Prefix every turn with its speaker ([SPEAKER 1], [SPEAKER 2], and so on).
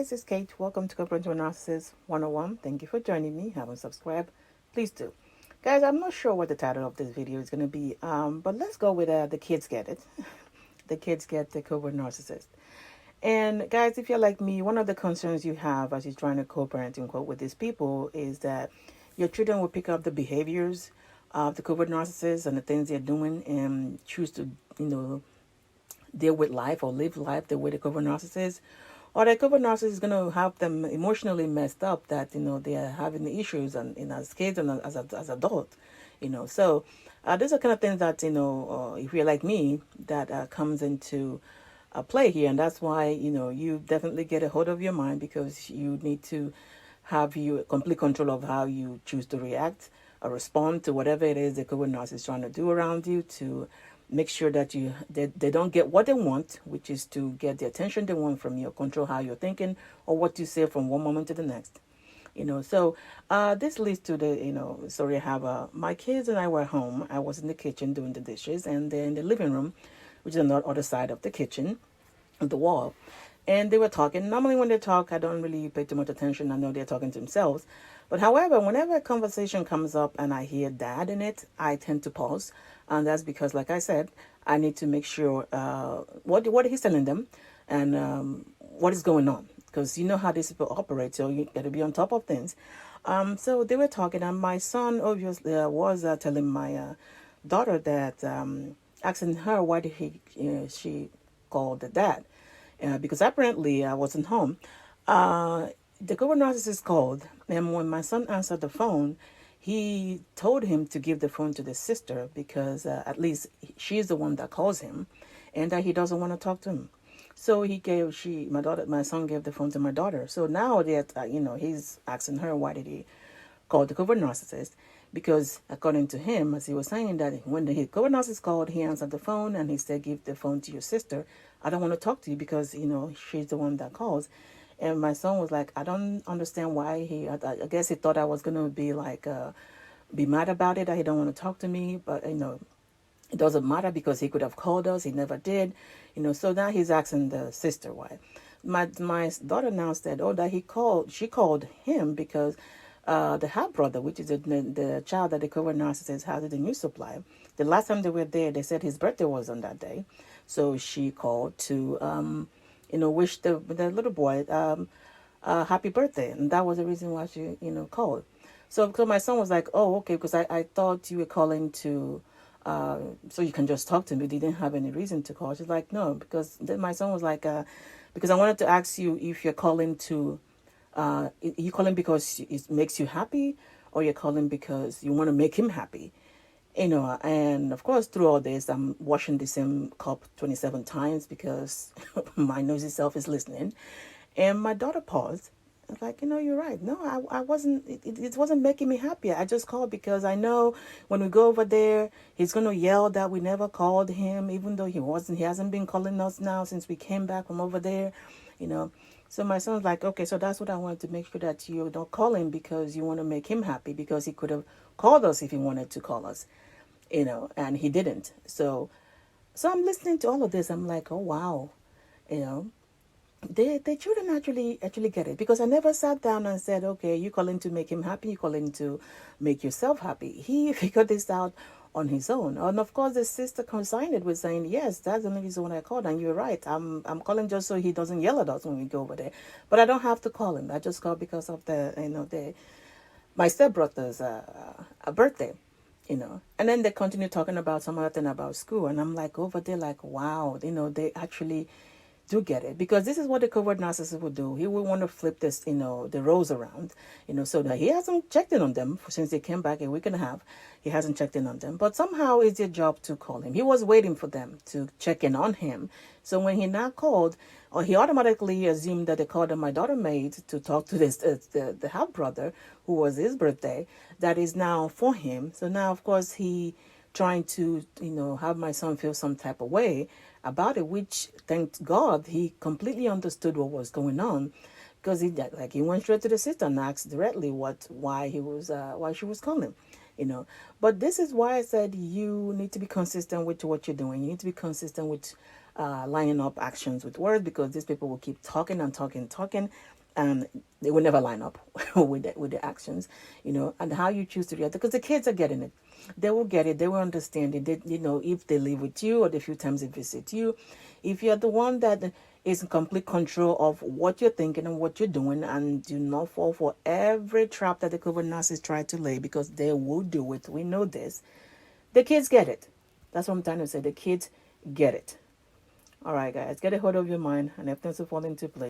[SPEAKER 1] guys, it's Kate. Welcome to Covert Narcissist 101. Thank you for joining me. Haven't subscribed? Please do. Guys, I'm not sure what the title of this video is going to be, but let's go with the kids get it. The kids get the Covert Narcissist. And guys, if you're like me, one of the concerns you have as you're trying to co-parent unquote with these people is that your children will pick up the behaviors of the Covert Narcissist and the things they're doing and choose to, deal with life or live life the way the Covert Narcissist, or the Covert Narcissist is going to have them emotionally messed up that they are having the issues and as kids and as adults, So these are kind of things that if you're like me, that comes into play here, and that's why you definitely get a hold of your mind because you need to have you complete control of how you choose to react or respond to whatever it is the Covert Narcissist is trying to do around you to make sure that they don't get what they want, which is to get the attention they want from you, control how you're thinking or what you say from one moment to the next. So this leads to the story I have. My kids and I were home. I was in the kitchen doing the dishes, and they're in the living room, which is on the other side of the kitchen, of the wall. And they were talking. Normally when they talk, I don't really pay too much attention. I know they're talking to themselves. But however, whenever a conversation comes up and I hear dad in it, I tend to pause. And that's because, like I said, I need to make sure what he's telling them and what is going on. Because you know how these people operate, so you got to be on top of things. So they were talking, and my son obviously was telling my daughter that, asking her why did she call the dad. Because apparently I wasn't home. The Covert Narcissist called, and when my son answered the phone, he told him to give the phone to the sister because at least she's the one that calls him, and that he doesn't want to talk to him. So my son gave the phone to my daughter. So now that he's asking her why did he call the Covert Narcissist, because according to him, as he was saying, that when the Covert Narcissist called, he answered the phone and he said, give the phone to your sister. I don't want to talk to you because she's the one that calls. And my son was like, I don't understand why I guess he thought I was going to be like, be mad about it, that he don't want to talk to me. But, it doesn't matter because he could have called us. He never did. So now he's asking the sister why. My daughter now said, that she called him because the half brother, which is the child that the Covert Narcissist has in the new supply, the last time they were there, they said his birthday was on that day. So she called to, wish the little boy happy birthday. And that was the reason why she, called. So my son was like, oh, okay, because I thought you were calling to, so you can just talk to me. They didn't have any reason to call. She's like, no, because then my son was like, because I wanted to ask you if you're calling to, you calling because it makes you happy, or you're calling because you want to make him happy. And of course, through all this, I'm washing the same cup 27 times because my nosy self is listening. And my daughter paused. I was like, you're right. No, I wasn't, it wasn't making me happy. I just called because I know when we go over there, he's going to yell that we never called him, even though he hasn't been calling us now since we came back from over there, So my son's like, okay, so that's what I wanted to make sure that you don't call him because you want to make him happy because he could have called us if he wanted to call us, and he didn't. So I'm listening to all of this. I'm like, oh, wow, the children actually get it because I never sat down and said, okay, you calling to make him happy, you calling to make yourself happy. He figured this out on his own. And of course the sister consigned it with saying, yes, that's the only reason why I called, and you're right. I'm calling just so he doesn't yell at us when we go over there. But I don't have to call him. I just call because of my stepbrother's birthday. And then they continue talking about some other thing about school, and I'm like over there like, wow, they actually do get it, because this is what the Covert Narcissist will do. He will want to flip this, the roles around, so that he hasn't checked in on them since they came back a week and a half. He hasn't checked in on them, but somehow it's their job to call him. He was waiting for them to check in on him. So when he now called, or he automatically assumed that the call that my daughter made to talk to this the half brother, who was his birthday, that is now for him. So now, of course, he trying to, have my son feel some type of way about it, which, thank God, he completely understood what was going on, because he went straight to the sister and asked directly why she was calling, But this is why I said you need to be consistent with what you're doing. You need to be consistent with lining up actions with words, because these people will keep talking and talking, talking, and they will never line up with the actions, and how you choose to react, because the kids are getting it. They will get it. They will understand it. They, if they live with you or the few times they visit you, if you're the one that is in complete control of what you're thinking and what you're doing, and do not fall for every trap that the covert narcissists try to lay, because they will do it. We know this. The kids get it. That's what I'm trying to say. The kids get it. All right, guys, get a hold of your mind, and everything's will fall into place.